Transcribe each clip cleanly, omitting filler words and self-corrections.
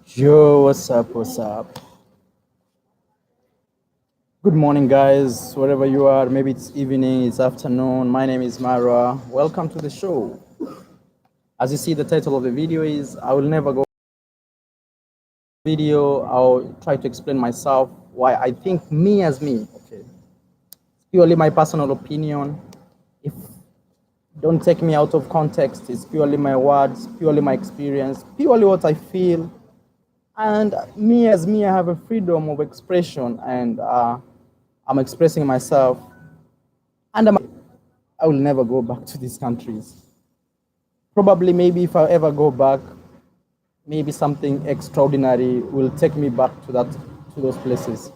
Yo, what's up? What's up? Good morning, guys, wherever you are. Maybe it's evening, it's afternoon. My name is Mara. Welcome to the show. As you see, the title of the video is I Will Never Go Video. I'll try to explain myself why I think me as me. Okay. Purely my personal opinion. If don't take me out of context, it's purely my words, purely my experience, purely what I feel. And me as me, I have a freedom of expression, and I'm expressing myself. And I will never go back to these countries. Probably, maybe if I ever go back, maybe something extraordinary will take me back to those places.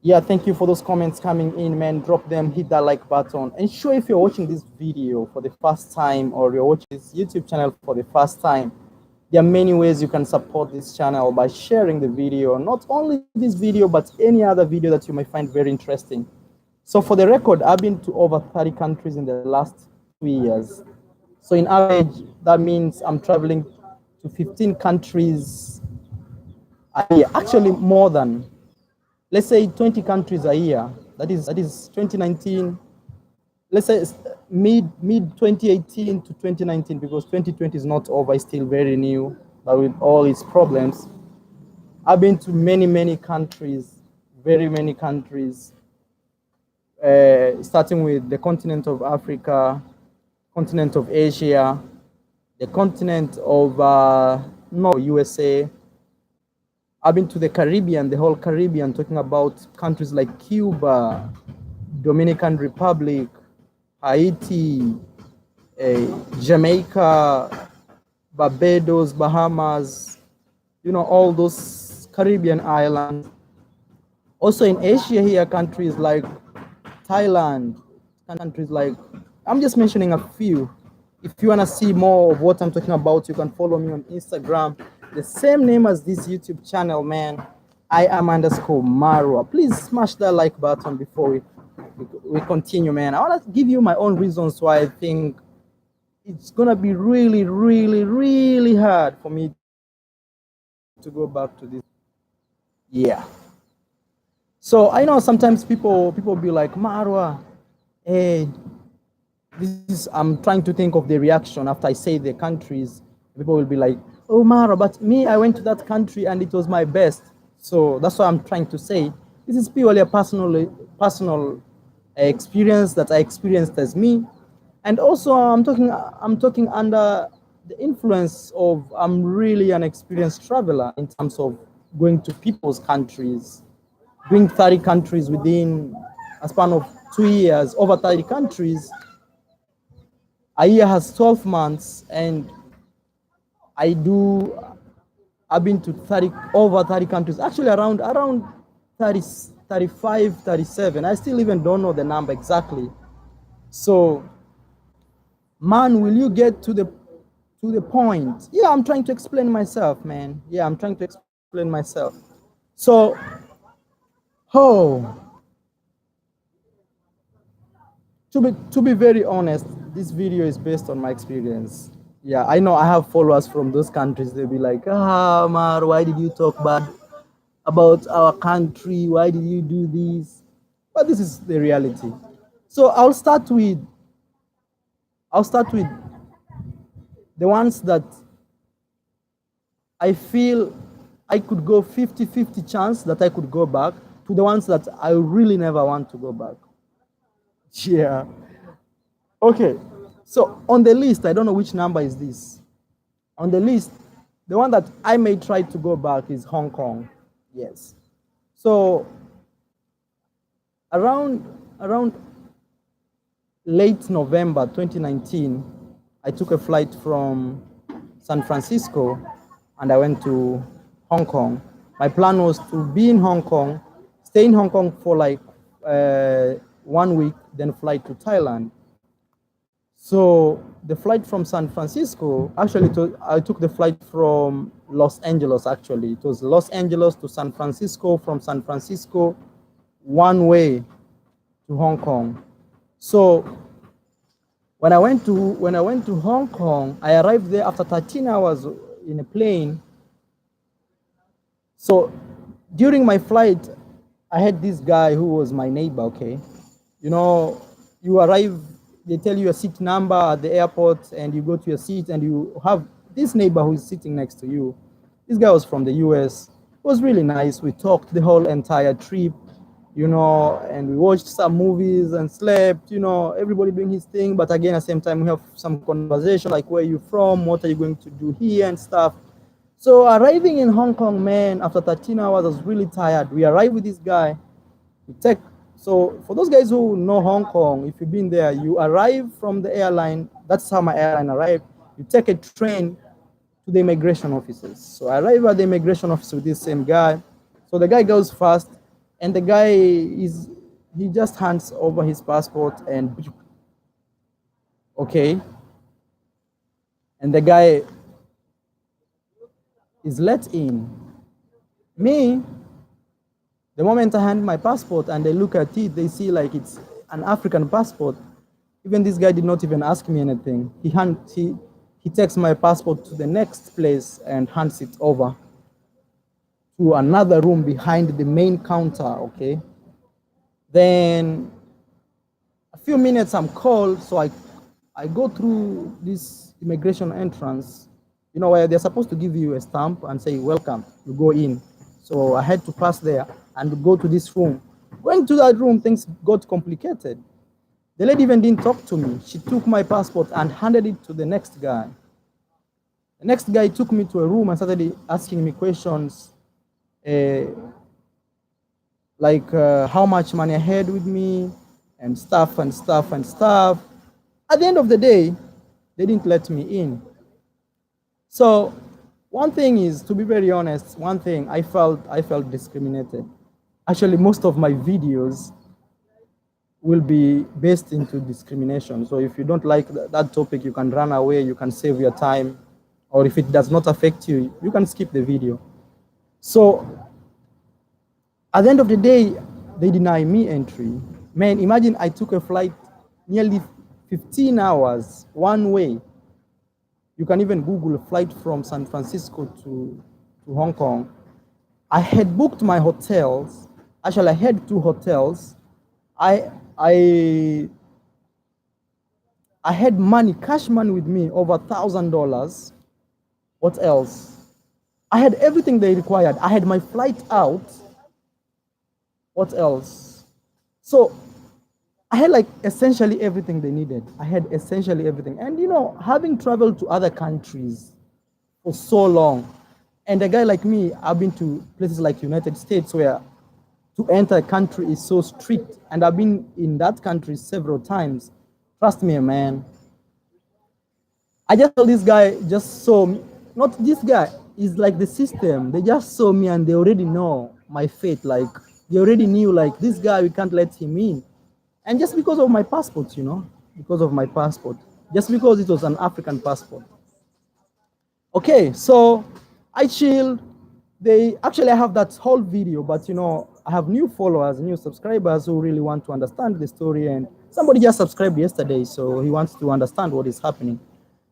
Yeah, thank you for those comments coming in, man. Drop them, hit that like button. And sure, if you're watching this video for the first time or you're watching this YouTube channel for the first time, there are many ways you can support this channel by sharing the video, not only this video, but any other video that you might find very interesting. So for the record, I've been to over 30 countries in the last 2 years. So in average, that means I'm traveling to 15 countries a year. Actually, more than, let's say 20 countries a year. That is 2019. Let's say mid 2018 to 2019, because 2020 is not over, it's still very new, but with all its problems. I've been to many countries, very many countries, starting with the continent of Africa, continent of Asia, the continent of USA. I've been to the Caribbean, the whole Caribbean, talking about countries like Cuba, Dominican Republic, Haiti, Jamaica, Barbados, Bahamas, all those Caribbean islands. Also in Asia here, countries like Thailand, countries like, I'm just mentioning a few. If you want to see more of what I'm talking about, you can follow me on Instagram. The same name as this YouTube channel, man. I am _Marwa. Please smash that like button before we continue, man. I want to give you my own reasons why I think it's going to be really hard for me to go back to this. Yeah. So I know sometimes people be like, Marwa, hey, I'm trying to think of the reaction after I say the countries. People will be like, oh, Mara, but me, I went to that country and it was my best. So that's what I'm trying to say. This is purely a personal experience that I experienced as me. And also I'm talking under the influence of, I'm really an experienced traveler in terms of going to people's countries, doing 30 countries within a span of 2 years, over 30 countries. A year has 12 months, and I've been to over 30 countries, actually around 30, 35, 37. I still even don't know the number exactly. So, man, will you get to the point? Yeah, I'm trying to explain myself, man. Yeah, I'm trying to explain myself. So, to be very honest, this video is based on my experience. Yeah, I know I have followers from those countries. They'll be like, Mar, why did you talk bad about our country? Why did you do this? But this is the reality. So I'll start with the ones that I feel I could go 50-50 chance that I could go back, to the ones that I really never want to go back. Yeah. Okay. So on the list, I don't know which number is this. On the list, the one that I may try to go back is Hong Kong. Yes. So around late November 2019, I took a flight from San Francisco and I went to Hong Kong. My plan was to be in Hong Kong, stay in Hong Kong for like 1 week, then fly to Thailand. So the flight from San Francisco, actually, I took the flight from Los Angeles, actually. It was Los Angeles to San Francisco, from San Francisco, one way to Hong Kong. So When I went to Hong Kong, I arrived there after 13 hours in a plane. So during my flight, I had this guy who was my neighbor, okay? You know, you arrive, they tell you a seat number at the airport, and you go to your seat and you have this neighbor who is sitting next to you. This guy was from the U.S. It was really nice. We talked the whole entire trip, you know, and we watched some movies and slept, you know, everybody doing his thing. But again, at the same time, we have some conversation like, where are you from? What are you going to do here and stuff. So arriving in Hong Kong, man, after 13 hours, I was really tired. We arrived with this guy. We take, so for those guys who know Hong Kong, if you've been there, you arrive from the airline. That's how my airline arrived. You take a train to the immigration offices. So I arrive at the immigration office with this same guy. So the guy goes fast, and the guy he just hands over his passport and okay. And the guy is let in. Me, the moment I hand my passport and they look at it, they see like it's an African passport. Even this guy did not even ask me anything. He takes my passport to the next place and hands it over to another room behind the main counter, okay? Then a few minutes I'm called, so I go through this immigration entrance, you know, where they're supposed to give you a stamp and say, welcome, you go in. So I had to pass there and go to this room. Going to that room, things got complicated. The lady even didn't talk to me. She took my passport and handed it to the next guy. The next guy took me to a room and started asking me questions like how much money I had with me and stuff and stuff and stuff. At the end of the day, they didn't let me in. So one thing is, to be very honest, one thing I felt discriminated. Actually, most of my videos will be based into discrimination. So if you don't like that topic, you can run away, you can save your time, or if it does not affect you, you can skip the video. So at the end of the day, they deny me entry. Man, imagine I took a flight nearly 15 hours one way. You can even Google a flight from San Francisco to Hong Kong. I had booked my hotels. Actually, I had 2 hotels. I had money, cash money with me, over $1,000. What else? I had everything they required. I had my flight out. What else? So I had like essentially everything they needed. I had essentially everything. And you know, having traveled to other countries for so long, and a guy like me, I've been to places like United States where to enter a country is so strict, and I've been in that country several times. Trust me, man. I just told this guy just saw me. Not this guy, is like the system. They just saw me and they already know my fate. Like they already knew like this guy, we can't let him in. And just because of my passport, you know, because of my passport, just because it was an African passport. Okay, so I chilled. They actually, I have that whole video, but you know, I have new followers, new subscribers who really want to understand the story. And somebody just subscribed yesterday, so he wants to understand what is happening.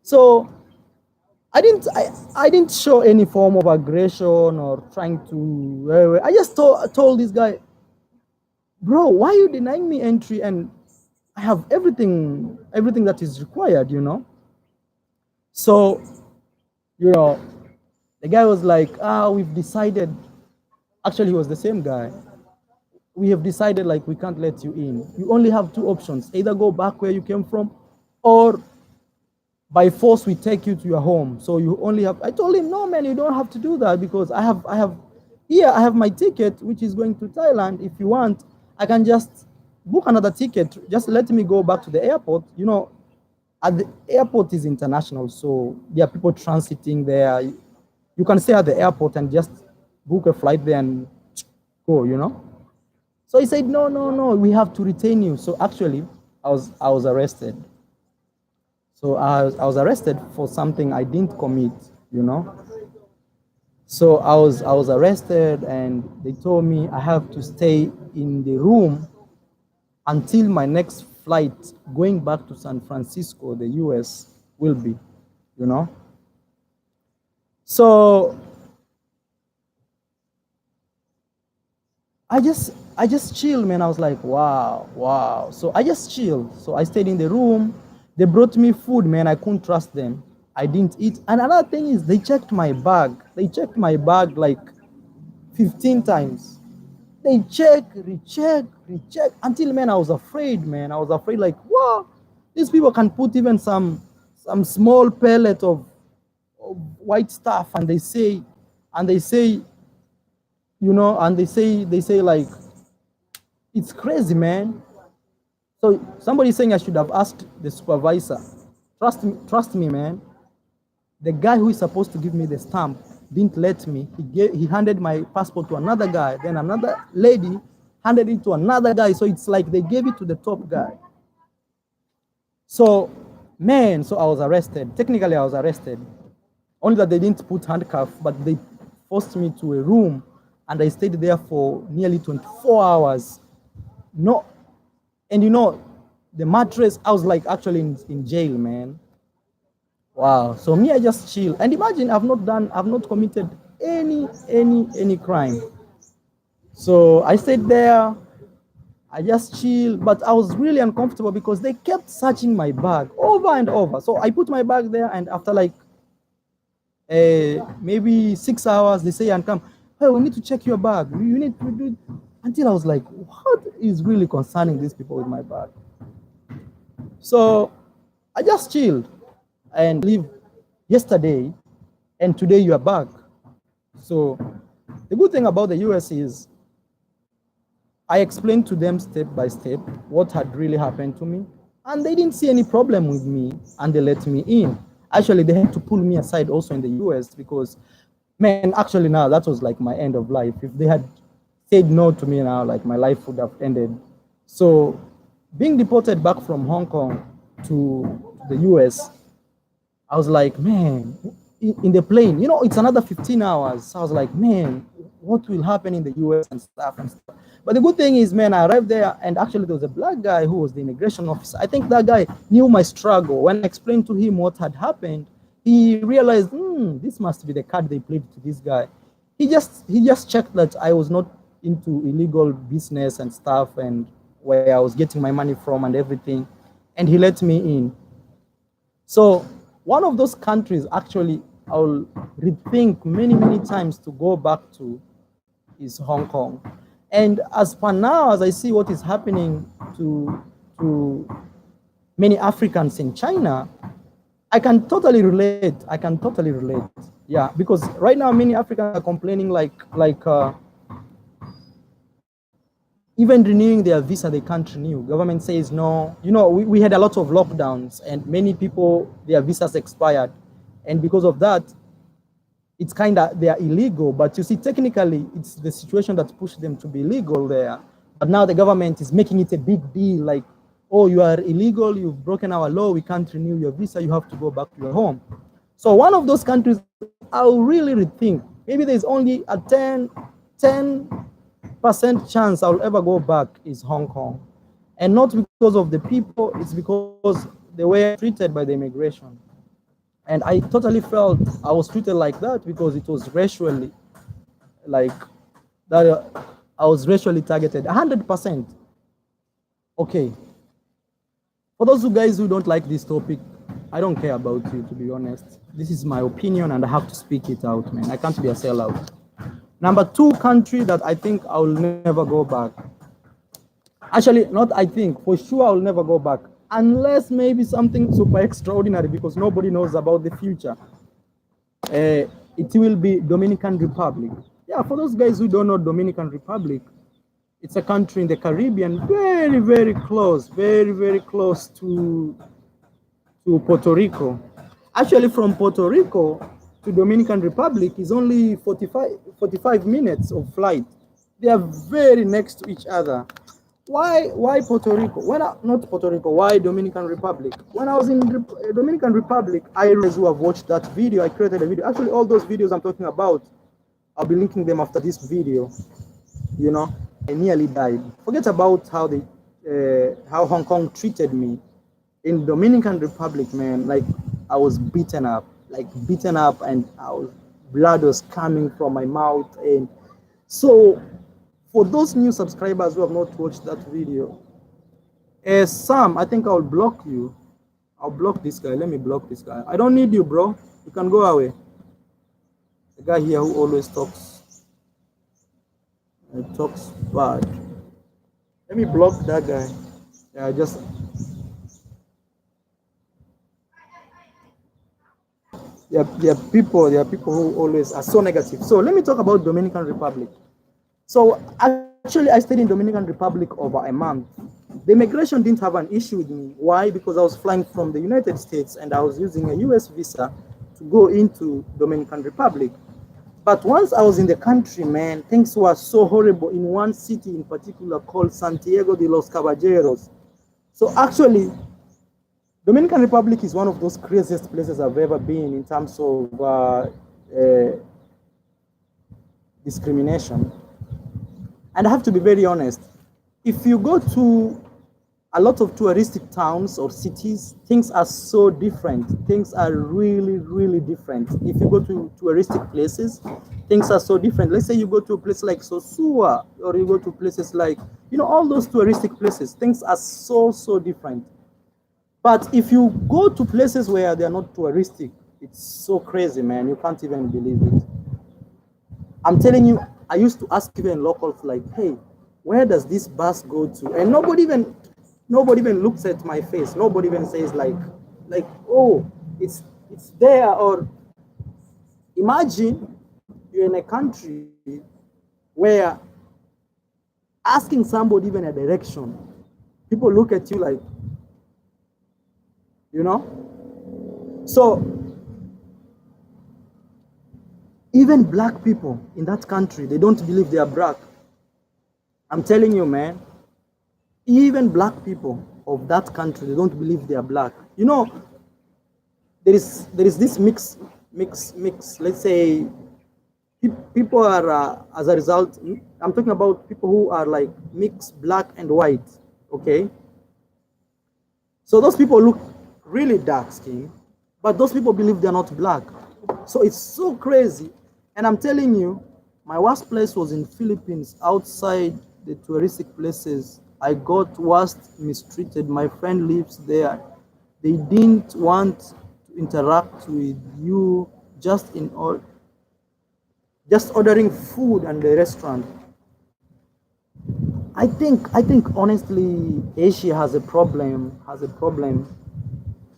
So I didn't show any form of aggression or trying to. I just told this guy, bro, why are you denying me entry? And I have everything that is required, you know. So, you know, the guy was like, we've decided. Actually, he was the same guy. We have decided like we can't let you in. You only have 2 options: either go back where you came from, or by force we take you to your home. So you only have. I told him, no, man, you don't have to do that, because I have my ticket, which is going to Thailand. If you want, I can just book another ticket. Just let me go back to the airport. You know, at the airport is international, so there are people transiting there. You can stay at the airport and just book a flight there and go, you know. So he said, no, no, no, we have to retain you. So actually, I was arrested. So I was arrested for something I didn't commit, you know. So I was arrested, and they told me I have to stay in the room until my next flight going back to San Francisco, the US, will be, you know. So I just chilled, man. I was like, wow. So I just chilled. So I stayed in the room. They brought me food, man. I couldn't trust them. I didn't eat. And another thing is they checked my bag. They checked my bag like 15 times. They check, recheck until, man, I was afraid, man. I was afraid, like, wow, these people can put even some small pellet of white stuff, and they say, you know, and they say like, it's crazy, man. So somebody saying I should have asked the supervisor. Trust me, man. The guy who is supposed to give me the stamp didn't let me. He handed my passport to another guy. Then another lady handed it to another guy. So it's like they gave it to the top guy. So, man, so I was arrested. Technically, I was arrested. Only that they didn't put handcuffs, but they forced me to a room, and I stayed there for nearly 24 hours. No, and you know, the mattress, I was like actually in jail, man. Wow. So me, I just chill. And imagine I've not committed any crime. So I stayed there, I just chill, but I was really uncomfortable because they kept searching my bag over and over. So I put my bag there, and after like maybe 6 hours, they say and come, hey, we need to check your bag. You need to do it. Until I was like, what is really concerning these people with my bag? So I just chilled and leave yesterday, and today you are back. So the good thing about the US is I explained to them step by step what had really happened to me, and they didn't see any problem with me, and they let me in. Actually, they had to pull me aside also in the US because, man, actually now that was like my end of life. If they had said no to me now, like my life would have ended. So being deported back from Hong Kong to the US, I was like, man, in the plane, you know, it's another 15 hours. So I was like, man, what will happen in the US and stuff. But the good thing is, man, I arrived there, and actually there was a black guy who was the immigration officer. I think that guy knew my struggle. When I explained to him what had happened, he realized, this must be the card they played to this guy. He just checked that I was not into illegal business and stuff, and where I was getting my money from and everything, and he let me in. So one of those countries, actually, I'll rethink many times to go back to is Hong Kong. And as per now, as I see what is happening to many Africans in China, I can totally relate. Yeah, because right now many Africans are complaining like even renewing their visa, they can't renew. Government says no. You know, we had a lot of lockdowns, and many people, their visas expired. And because of that, it's kind of, they are illegal. But you see, technically, it's the situation that pushed them to be legal there. But now the government is making it a big deal, like, oh, you are illegal, you've broken our law, we can't renew your visa, you have to go back to your home. So one of those countries I'll really rethink. Maybe there's only a 10% chance I'll ever go back is Hong Kong. And not because of the people, it's because they were treated by the immigration. And I totally felt I was treated like that because it was racially, like, that I was racially targeted, 100%. Okay. For those guys who don't like this topic, I don't care about you, to be honest. This is my opinion, and I have to speak it out, man. I can't be a sellout. Number 2 country that I think I will never go back. Actually, not I think, for sure I will never go back. Unless maybe something super extraordinary, because nobody knows about the future. It will be Dominican Republic. Yeah, for those guys who don't know Dominican Republic, it's a country in the Caribbean, very close, very close to Puerto Rico. Actually, from Puerto Rico to Dominican Republic is only 45 minutes of flight. They are very next to each other. Why Puerto Rico? Not Puerto Rico, why Dominican Republic? When I was in Dominican Republic, I realized who have watched that video. I created a video. Actually, all those videos I'm talking about, I'll be linking them after this video. You know, I nearly died. Forget about how they how Hong Kong treated me. In Dominican Republic, man, like I was beaten up, and blood was coming from my mouth. And so, for those new subscribers who have not watched that video, Sam, I think I'll block you. I'll block this guy. Let me block this guy. I don't need you, bro. You can go away. The guy here who always talks bad. Let me block that guy. Yeah, just there are people who always are so negative. So let me talk about Dominican Republic. So actually, I stayed in Dominican Republic over a month. The immigration didn't have an issue with me. Why? Because I was flying from the United States and I was using a U.S. visa to go into Dominican Republic. But once I was in the country, man, things were so horrible in one city in particular called Santiago de los Caballeros. So actually, Dominican Republic is one of those craziest places I've ever been in terms of discrimination. And I have to be very honest, if you go to a lot of touristic towns or cities, things are so different. Things are really, really different. If you go to touristic places, things are so different. Let's say you go to a place like Sosua, or you go to places like, all those touristic places, things are so, so different. But if you go to places where they're not touristic, it's so crazy, man. You can't even believe it. I'm telling you, I used to ask even locals like, hey, where does this bus go to? And nobody even looks at my face. Nobody even says like, oh, it's there. Or imagine you're in a country where asking somebody even a direction, people look at you like, So even black people in that country, they don't believe they are black. I'm telling you, man, even black people of that country, they don't believe they are black. There is this mix. Let's say people are, as a result, I'm talking about people who are like mixed black and white, okay? So those people look really dark skinned, but those people believe they're not black. So it's so crazy. And I'm telling you, my worst place was in Philippines, outside the touristic places. I got worst mistreated. My friend lives there. They didn't want to interact with you just ordering food at the restaurant. I think honestly Asia has a problem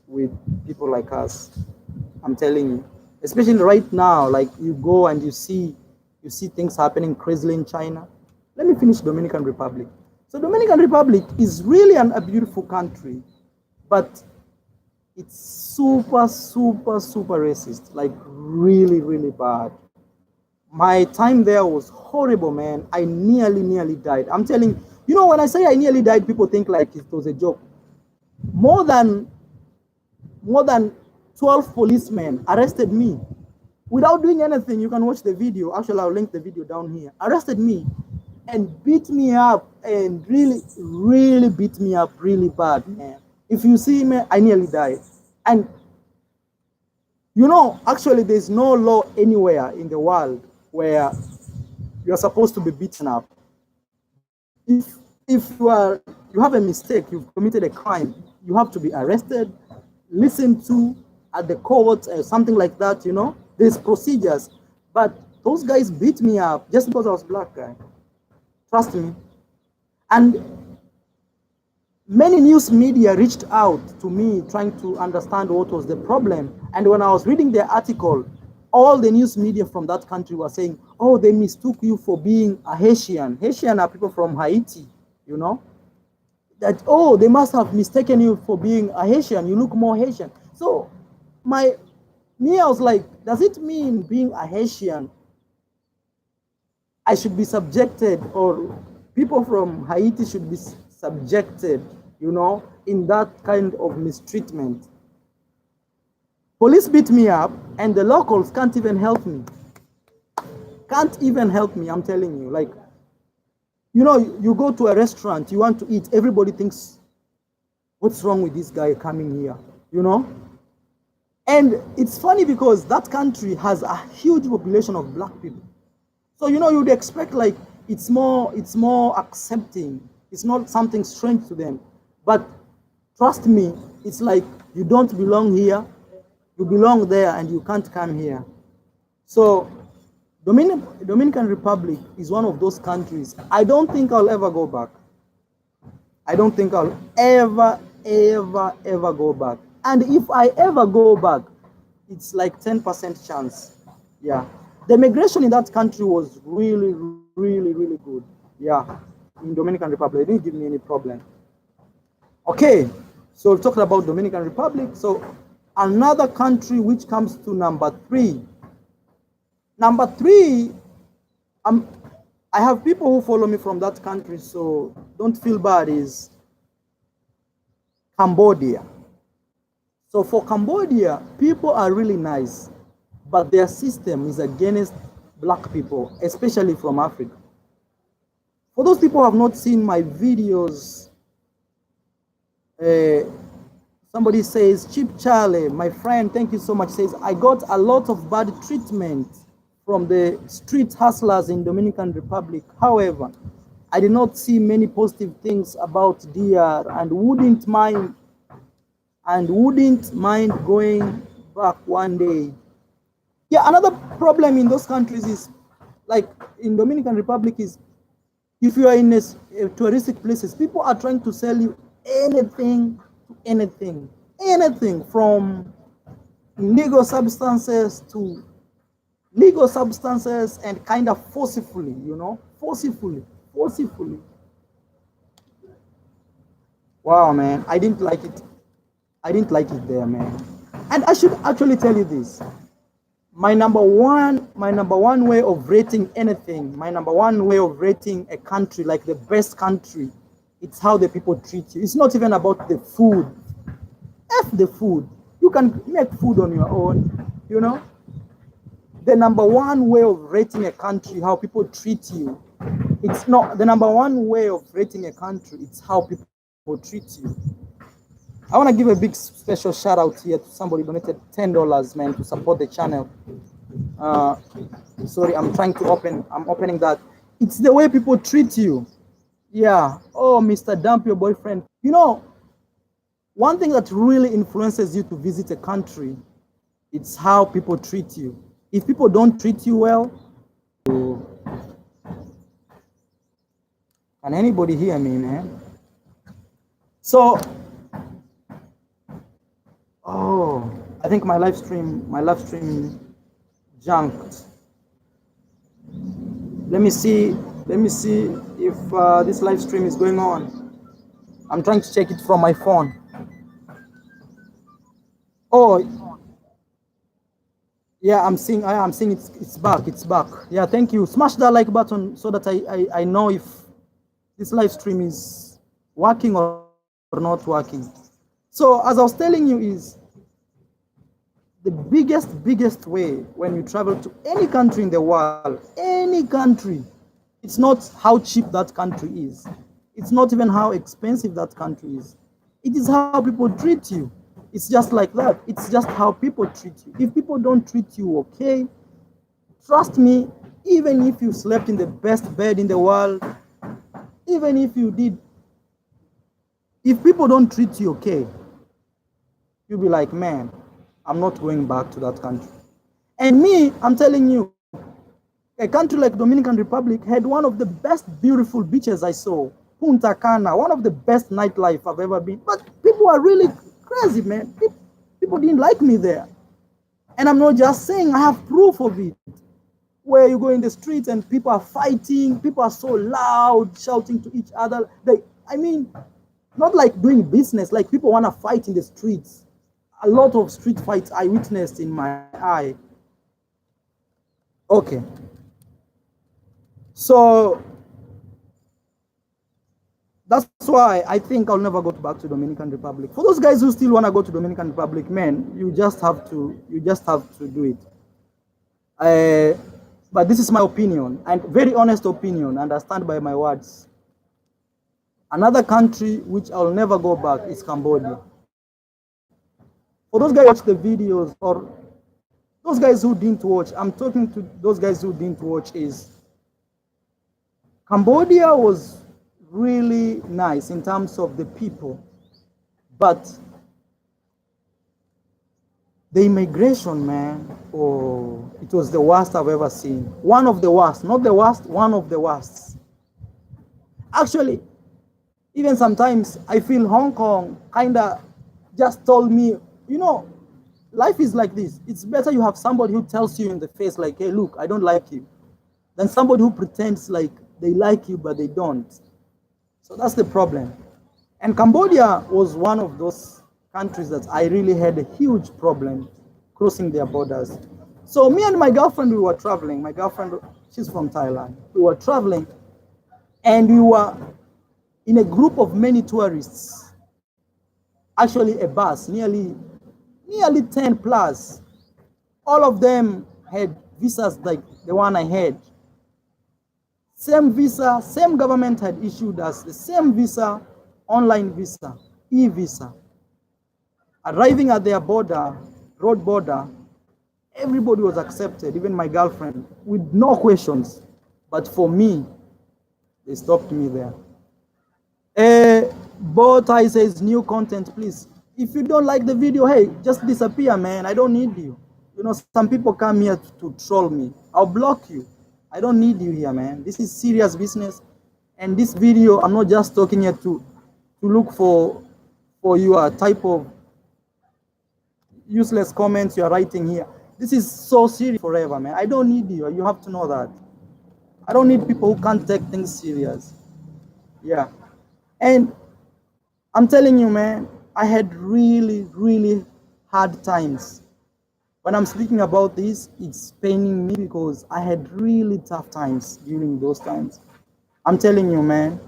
with people like us. I'm telling you, especially right now, like you go and you see things happening crazily in China. Let me finish Dominican Republic. So Dominican Republic is really a beautiful country, but it's super, super, super racist, like really, really bad. My time there was horrible, man. I nearly died. I'm telling you, when I say I nearly died, people think like it was a joke. More than 12 policemen arrested me without doing anything. You can watch the video. Actually, I'll link the video down here. Arrested me and beat me up, and really, really beat me up really bad, man. If you see me, I nearly died. And actually, there's no law anywhere in the world where you're supposed to be beaten up. If you have a mistake, you've committed a crime, you have to be arrested, listened to at the court, something like that. There's procedures. But those guys beat me up just because I was black guy. Trust me. And many news media reached out to me trying to understand what was the problem. And when I was reading their article, all the news media from that country were saying, oh, they mistook you for being a Haitian. Haitian are people from Haiti, that, oh, they must have mistaken you for being a Haitian. You look more Haitian. So I was like, does it mean being a Haitian, I should be subjected, or people from Haiti should be subjected, in that kind of mistreatment? Police beat me up, and the locals can't even help me. I'm telling you. Like, You know, you go to a restaurant, you want to eat, everybody thinks, what's wrong with this guy coming here? You know? And it's funny because that country has a huge population of black people. So, you know, you'd expect like it's more accepting. It's not something strange to them. But trust me, it's like you don't belong here, you belong there, and you can't come here. So Dominican Republic is one of those countries. I don't think I'll ever go back. I don't think I'll ever go back. And if I ever go back, it's like 10% chance. Yeah. The migration in that country was really good. Yeah. In Dominican Republic, it didn't give me any problem. Okay. So we've talked about Dominican Republic. So another country which comes to number 3. Number 3, I have people who follow me from that country, so don't feel bad, is Cambodia. So for Cambodia, people are really nice, but their system is against black people, especially from Africa. For those people who have not seen my videos, somebody says, Cheap Charlie, my friend, thank you so much, says, I got a lot of bad treatment from the street hustlers in Dominican Republic. However, I did not see many positive things about DR and wouldn't mind going back one day. Yeah, another problem in those countries is, like in Dominican Republic, is if you are in a touristic places, people are trying to sell you anything from illegal substances to legal substances, and kind of forcefully, you know, forcefully. Wow, man, I didn't like it there, man. And I should actually tell you this. My number one way of rating anything, my number one way of rating a country, like the best country, it's how the people treat you. It's not even about the food. F the food. You can make food on your own, you know. The number one way of rating a country, how people treat you. It's not the number one way of rating a country, it's how people treat you. I want to give a big special shout out here to somebody who donated $10, man, to support the channel. Sorry, I'm opening that. It's the way people treat you. Yeah. Oh, Mr. Dump, your boyfriend. You know, one thing that really influences you to visit a country, it's how people treat you. If people don't treat you well, can anybody hear me, man? So, oh, I think my live stream junked. Let me see if this live stream is going on. I'm trying to check it from my phone. Oh, yeah, I'm seeing it's back. Yeah, thank you. Smash that like button so that I know if this live stream is working or not working. So as I was telling you, is the biggest way when you travel to any country in the world, any country, it's not how cheap that country is. It's not even how expensive that country is. It is how people treat you. It's just like that. It's just how people treat you. If people don't treat you okay, trust me, even if you slept in the best bed in the world, even if you did, if people don't treat you okay, you'll be like, man, I'm not going back to that country. And me, I'm telling you, a country like Dominican Republic had one of the best beautiful beaches I saw. Punta Cana, one of the best nightlife I've ever been. But people are really crazy, man. People didn't like me there. And I'm not just saying, I have proof of it. Where you go in the streets and people are fighting, people are so loud, shouting to each other. I mean, not like doing business, like people want to fight in the streets. A lot of street fights I witnessed in my eye. Okay. So that's why I think I'll never go back to Dominican Republic. For those guys who still want to go to Dominican Republic, man, you just have to do it. But this is my opinion, and very honest opinion, and I stand by my words. Another country which I'll never go back is Cambodia. For those guys who watch the videos, or those guys who didn't watch, I'm talking to those guys who didn't watch, is Cambodia was really nice in terms of the people, but the immigration, man, oh, it was the worst I've ever seen. One of the worst, not the worst, one of the worst. Actually, even sometimes I feel Hong Kong kind of just told me, you know, life is like this. It's better you have somebody who tells you in the face like, hey, look, I don't like you, than somebody who pretends like they like you, but they don't. So that's the problem. And Cambodia was one of those countries that I really had a huge problem crossing their borders. So me and my girlfriend, we were traveling. My girlfriend, she's from Thailand. We were traveling, and we were in a group of many tourists. Actually, a bus, nearly 10 plus. All of them had visas like the one I had. Same visa, same government had issued us the same visa, online visa, e-visa. Arriving at their border, road border, everybody was accepted, even my girlfriend, with no questions. But for me, they stopped me there. Botai says, new content, please. If you don't like the video, hey, just disappear, man. I don't need you. You know, some people come here to troll me. I'll block you. I don't need you here, man. This is serious business. And this video, I'm not just talking here to look for your type of useless comments you're writing here. This is so serious forever, man. I don't need you. You have to know that. I don't need people who can't take things serious. Yeah. And I'm telling you, man, I had really, really hard times. When I'm speaking about this, it's paining me because I had really tough times during those times. I'm telling you, man,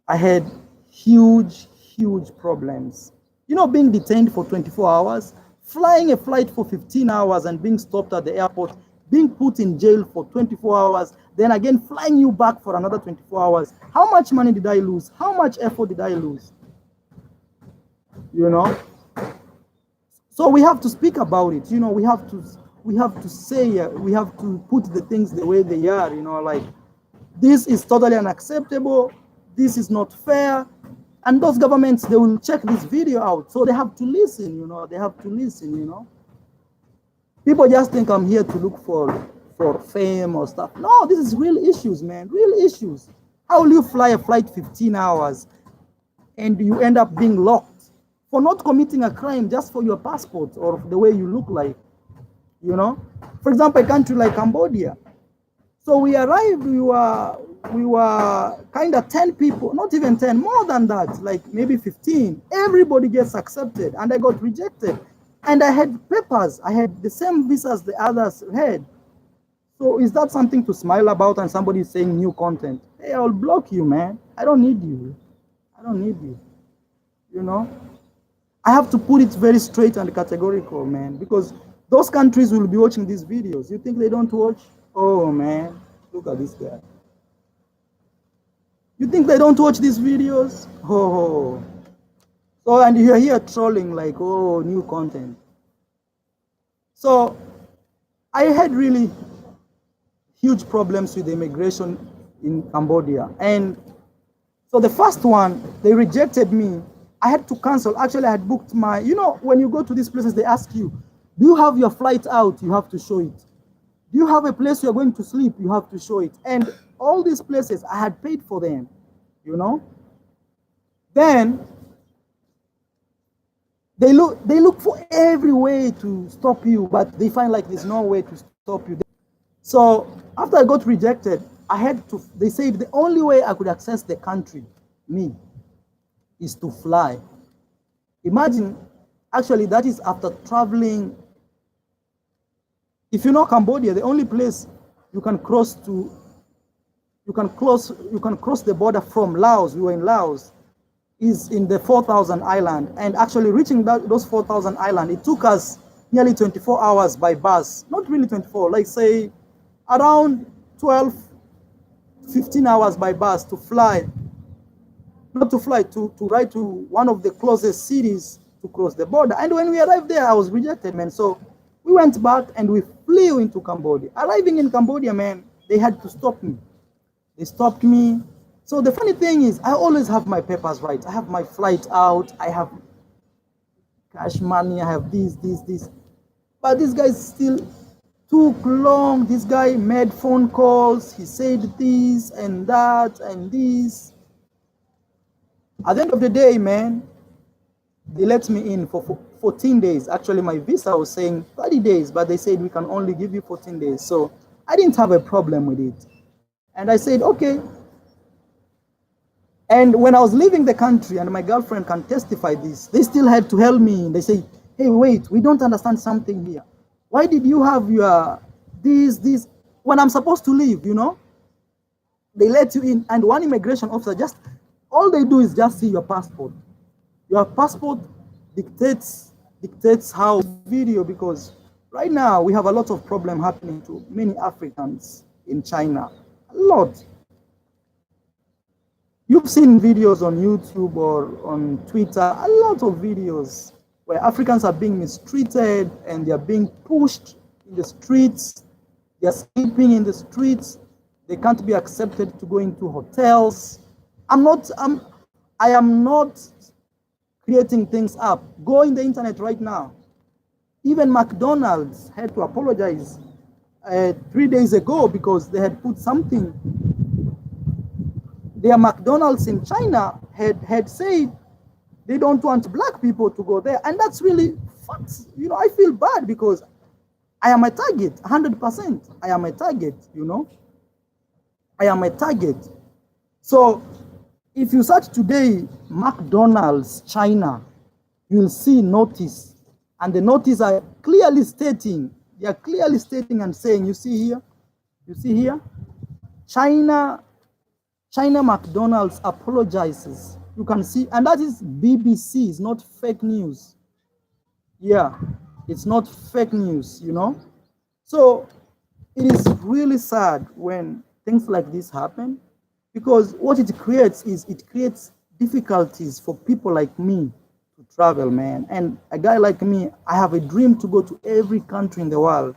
I had huge, huge problems. You know, being detained for 24 hours, flying a flight for 15 hours and being stopped at the airport, being put in jail for 24 hours, then again flying you back for another 24 hours. How much money did I lose? How much effort did I lose? You know? So we have to speak about it. You know, we have to say, we have to put the things the way they are, you know, like, this is totally unacceptable, this is not fair. And those governments, they will check this video out. So they have to listen, you know, they have to listen, you know. People just think I'm here to look for fame or stuff. No, this is real issues, man, real issues. How will you fly a flight 15 hours and you end up being locked for not committing a crime, just for your passport or the way you look like, you know? For example, a country like Cambodia. So we arrived, we were kind of 10 people, not even 10, more than that, like maybe 15. Everybody gets accepted, and I got rejected. And I had papers, I had the same visas the others had. So is that something to smile about? And somebody is saying new content? Hey, I'll block you, man. I don't need you. I don't need you. You know? I have to put it very straight and categorical, man, because those countries will be watching these videos. You think they don't watch? Oh, man, look at this guy. You think they don't watch these videos? Oh. So, and you're here trolling like, oh, new content. So I had really huge problems with immigration in Cambodia. And so the first one, they rejected me. I had to cancel. Actually, I had booked my, you know, when you go to these places, they ask you, do you have your flight out? You have to show it. Do you have a place you're going to sleep? You have to show it. And all these places, I had paid for them, you know. Then they look for every way to stop you, but they find like there's no way to stop you. So after I got rejected, I had to, they said the only way I could access the country, me, is to fly. Imagine, actually, that is after traveling. If you know Cambodia, the only place you can cross to, you can cross the border from Laos. We were in Laos, is in the 4,000 island. And actually reaching those 4,000 island, it took us nearly 24 hours by bus. Not really 24, like say around 12, 15 hours by bus to fly, not to fly, to ride to one of the closest cities to cross the border. And when we arrived there, I was rejected, man. So we went back and we flew into Cambodia. Arriving in Cambodia, man, they had to stop me. They stopped me. So the funny thing is, I always have my papers right. I have my flight out. I have cash money. I have this. But this guy still took long. This guy made phone calls. He said this and that and this. At the end of the day, man, they let me in for 14 days. Actually, my visa was saying 30 days, but they said we can only give you 14 days. So I didn't have a problem with it. And I said, okay. And when I was leaving the country, and my girlfriend can testify this, they still had to help me. They say, hey, wait, we don't understand something here. Why did you have your this, when I'm supposed to leave, you know? They let you in, and one immigration officer, just, all they do is just see your passport. Your passport dictates how video, because right now we have a lot of problem happening to many Africans in China. A lot. You've seen videos on YouTube or on Twitter, a lot of videos where Africans are being mistreated and they are being pushed in the streets. They are sleeping in the streets. They can't be accepted to go into hotels. I am not creating things up. Go in the internet right now. Even McDonald's had to apologize 3 days ago because they had put something. Their McDonald's in China had said they don't want black people to go there. And that's really facts. You know, I feel bad because I am a target, 100%. I am a target, you know. I am a target. So if you search today, McDonald's China, you'll see notice. And the notice are clearly stating, they are clearly stating and saying, you see here, China McDonald's apologizes. You can see, and that is BBC, it's not fake news. Yeah, it's not fake news, you know. So it is really sad when things like this happen, because what it creates is it creates difficulties for people like me to travel, man. And a guy like me, I have a dream to go to every country in the world.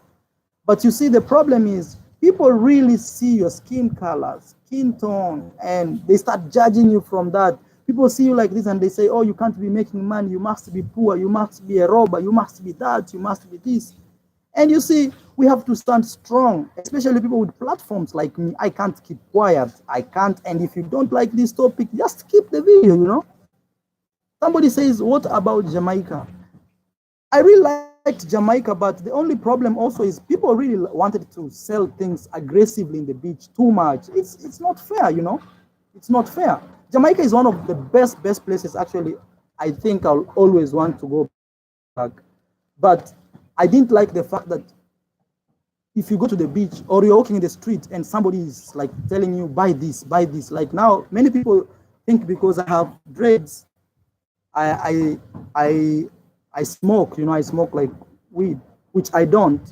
But you see, the problem is people really see your skin color, skin tone, and they start judging you from that. People see you like this and they say, oh, you can't be making money, you must be poor, you must be a robber, you must be that, you must be this. And you see, we have to stand strong, especially people with platforms like me. I can't keep quiet. I can't. And if you don't like this topic, just keep the video, you know. Somebody says, what about Jamaica? I really liked Jamaica, but the only problem also is people really wanted to sell things aggressively in the beach too much. It's not fair, you know. It's not fair. Jamaica is one of the best places, actually. I think I'll always want to go back. But I didn't like the fact that if you go to the beach or you're walking in the street and somebody is like telling you, buy this. Like now, many people think because I have dreads, I smoke, you know, I smoke like weed, which I don't.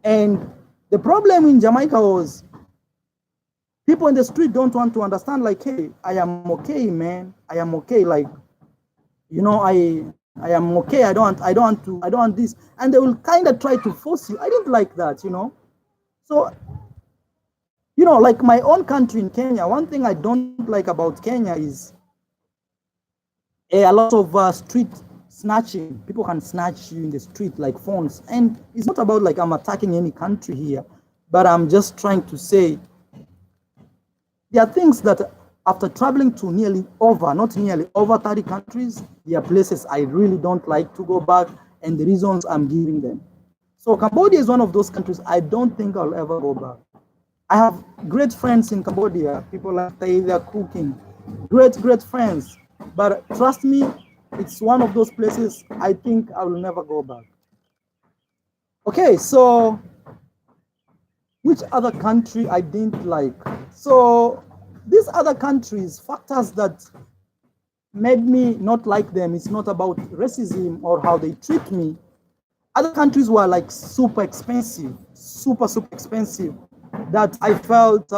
And the problem in Jamaica was people in the street don't want to understand, like, hey, I am okay, man. I am okay. Like, you know, I am okay. I don't want this. And they will kind of try to force you. I didn't like that, you know. So, you know, like my own country in Kenya, one thing I don't like about Kenya is a lot of street snatching. People can snatch you in the street like phones. And it's not about like I'm attacking any country here, but I'm just trying to say there are things that after traveling to not nearly over 30 countries, there are places I really don't like to go back, and the reasons I'm giving them. So Cambodia is one of those countries I don't think I'll ever go back. I have great friends in Cambodia, people like they're cooking, great friends. But trust me, it's one of those places I think I will never go back. Okay, so which other country I didn't like? So these other countries, factors that made me not like them, it's not about racism or how they treat me. Other countries were like super expensive, super expensive. that I felt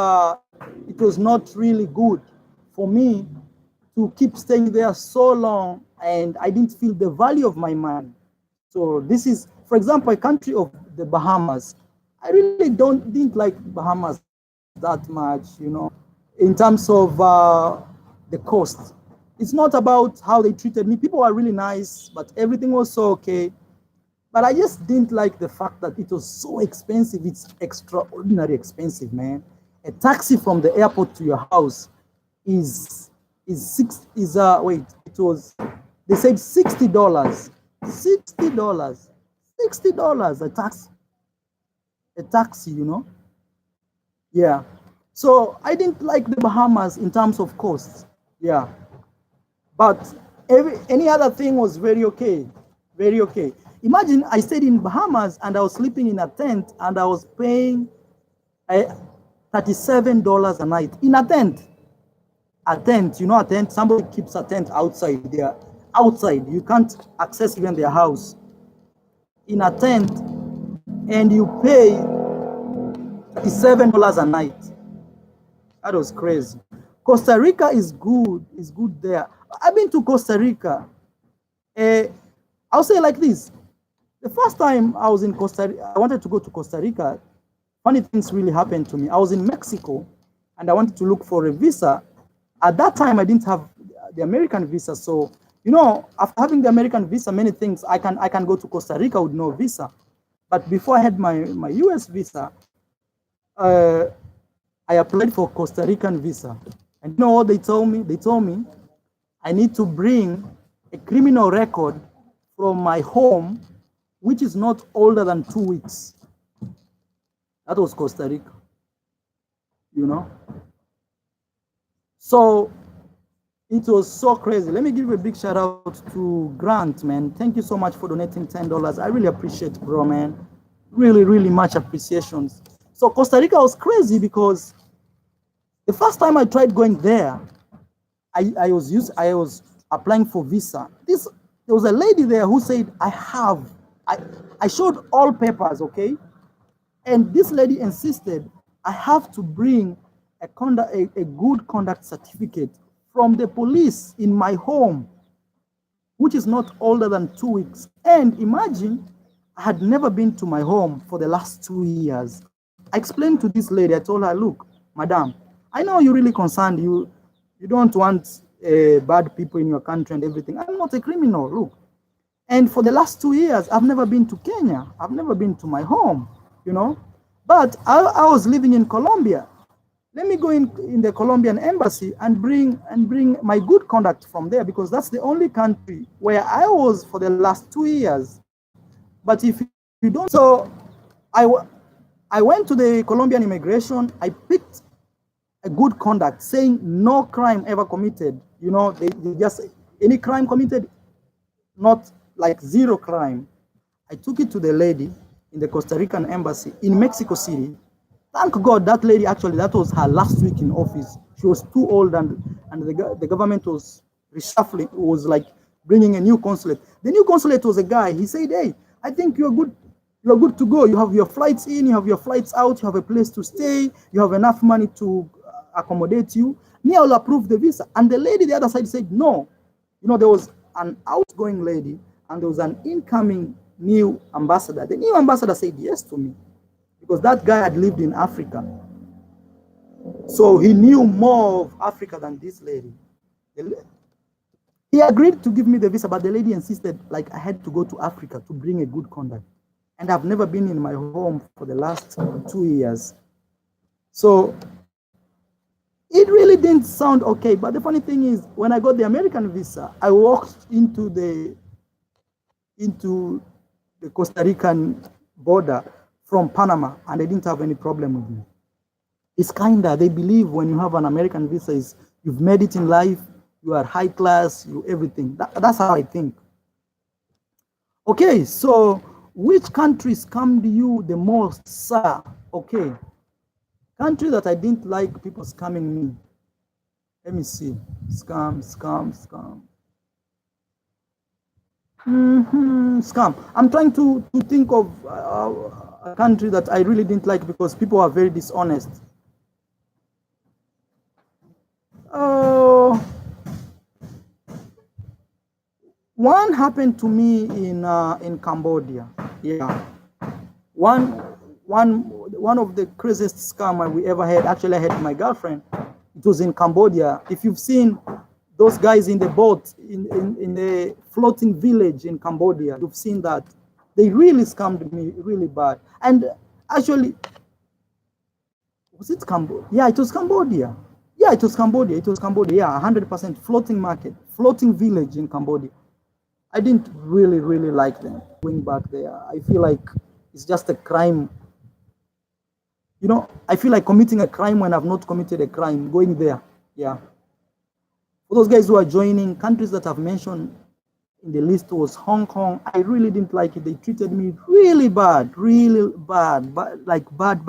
it was not really good for me to keep staying there so long, and I didn't feel the value of my money. So this is, for example, a country of the Bahamas. I really didn't like Bahamas that much, in terms of the cost. It's not about how they treated me. People are really nice, but everything was so okay. But I just didn't like the fact that it was so expensive. It's extraordinarily expensive, man. A taxi from the airport to your house is wait, it was, they said $60. $60. $60 a taxi, Yeah. So I didn't like the Bahamas in terms of costs. Yeah. But any other thing was very okay. Very okay. Imagine I stayed in Bahamas and I was sleeping in a tent and I was paying $37 a night in a tent. A tent, a tent, somebody keeps a tent outside there. Outside, you can't access even their house. In a tent, and you pay $37 a night. That was crazy. Costa Rica is good there. I've been to Costa Rica. I'll say like this. The first time I was in Costa Rica, I wanted to go to Costa Rica. Funny things really happened to me. I was in Mexico and I wanted to look for a visa. At that time, I didn't have the American visa. So, after having the American visa, many things, I can go to Costa Rica with no visa. But before I had my U.S. visa, I applied for Costa Rican visa. And you know what they told me? They told me I need to bring a criminal record from my home, which is not older than 2 weeks. That was Costa Rica, So it was so crazy. Let me give a big shout out to Grant, man. Thank you so much for donating $10. I really appreciate, bro, man. Really, really much appreciation. So Costa Rica was crazy because the first time I tried going there, I was applying for visa. There was a lady there who said, I showed all papers, okay? And this lady insisted I have to bring a good conduct certificate from the police in my home, which is not older than 2 weeks. And imagine, I had never been to my home for the last 2 years. I explained to this lady, I told her, look, madam, I know you're really concerned. You don't want bad people in your country and everything. I'm not a criminal, look. And for the last 2 years, I've never been to Kenya. I've never been to my home, But I was living in Colombia. Let me go in the Colombian embassy and bring my good conduct from there, because that's the only country where I was for the last 2 years. But if you don't, so I went to the Colombian immigration. I picked a good conduct saying no crime ever committed. They just, any crime committed, not like zero crime. I took it to the lady in the Costa Rican embassy in Mexico City. Thank God that lady, actually, that was her last week in office. She was too old, and the government was reshuffling. It was like bringing a new consulate. The new consulate was a guy. He said, hey, I think you're good. You're good to go. You have your flights in, you have your flights out, you have a place to stay, you have enough money to accommodate you. Me, I will approve the visa. And the lady the other side said, no. There was an outgoing lady and there was an incoming new ambassador. The new ambassador said yes to me because that guy had lived in Africa. So he knew more of Africa than this lady. He agreed to give me the visa, but the lady insisted like I had to go to Africa to bring a good conduct. And I've never been in my home for the last 2 years. So it really didn't sound okay. But the funny thing is, when I got the American visa, I walked into the Costa Rican border from Panama, and they didn't have any problem with me. It's kinda, they believe when you have an American visa, is you've made it in life, you are high class, you everything. That's how I think. Okay, so which countries scammed you the most, sir? Okay, country that I didn't like people scamming me. Let me see. Scam. Scam. I'm trying to think of a country that I really didn't like because people are very dishonest. One happened to me in Cambodia. Yeah, one of the craziest scam we ever had. Actually, I had my girlfriend. It was in Cambodia. If you've seen those guys in the boat in the floating village in Cambodia, you've seen that. They really scammed me really bad. And actually, was it Cambodia? Yeah, it was Cambodia. Yeah, it was Cambodia. It was Cambodia. Yeah, 100% floating market, floating village in Cambodia. I didn't really like them going back there. I feel like it's just a crime. You know, I feel like committing a crime when I've not committed a crime, going there. Yeah. For those guys who are joining, countries that I've mentioned in the list was Hong Kong. I really didn't like it. They treated me really bad, but like bad.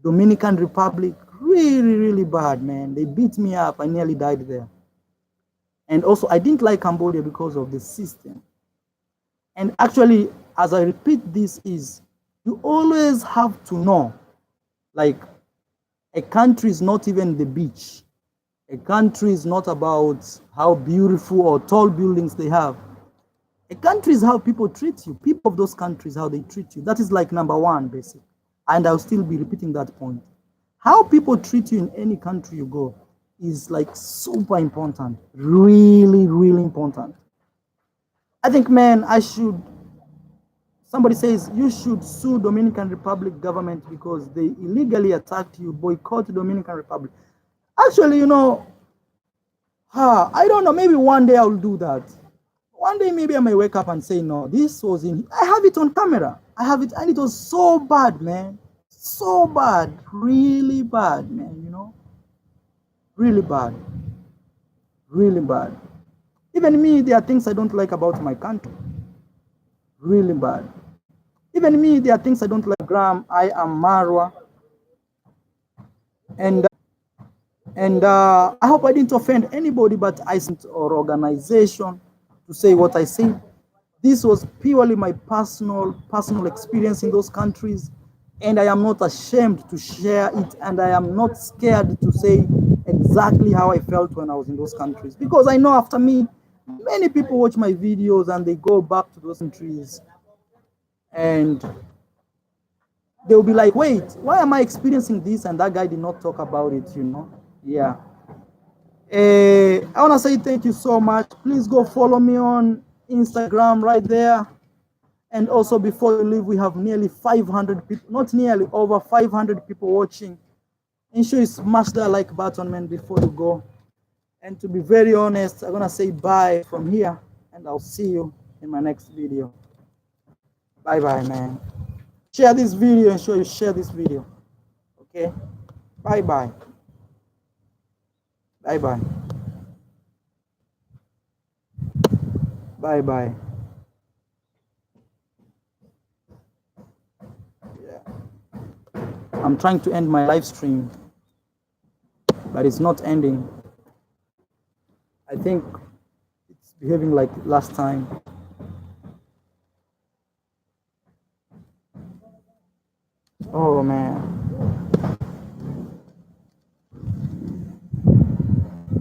Dominican Republic, really bad, man. They beat me up. I nearly died there. And also, I didn't like Cambodia because of the system. And actually, as I repeat this, is you always have to know, like, a country is not even the beach. A country is not about how beautiful or tall buildings they have. A country is how people treat you. People of those countries, how they treat you. That is like number one, basically. And I'll still be repeating that point. How people treat you in any country you go is like super important. Really important. I think, man, somebody says you should sue Dominican Republic government because they illegally attacked you, boycott Dominican Republic. Actually, you know, I don't know, maybe one day I'll do that. One day maybe I may wake up and say, no, this was I have it on camera. I have it, and it was so bad, man. So bad. Really bad, man, you know. Really bad. Really bad. Even me, there are things I don't like about my country. Really bad. Even me, there are things I don't like. Graham, I am Marwa. And I hope I didn't offend anybody, but I sent or organization to say what I say. This was purely my personal experience in those countries, and I am not ashamed to share it, and I am not scared to say exactly how I felt when I was in those countries, because I know after me, many people watch my videos and they go back to those countries and they'll be like, wait, why am I experiencing this and that guy did not talk about it, you know? Yeah. I want to say thank you so much. Please go follow me on Instagram right there. And also, before you leave, we have nearly 500 people, not nearly, over 500 people watching. Ensure you smash that like button, man, before you go. And to be very honest, I'm going to say bye from here, and I'll see you in my next video. Bye, man. Share this video, ensure you share this video. Okay? Bye. Bye. Bye. I'm trying to end my live stream, but it's not ending. I think it's behaving like last time. Oh, man.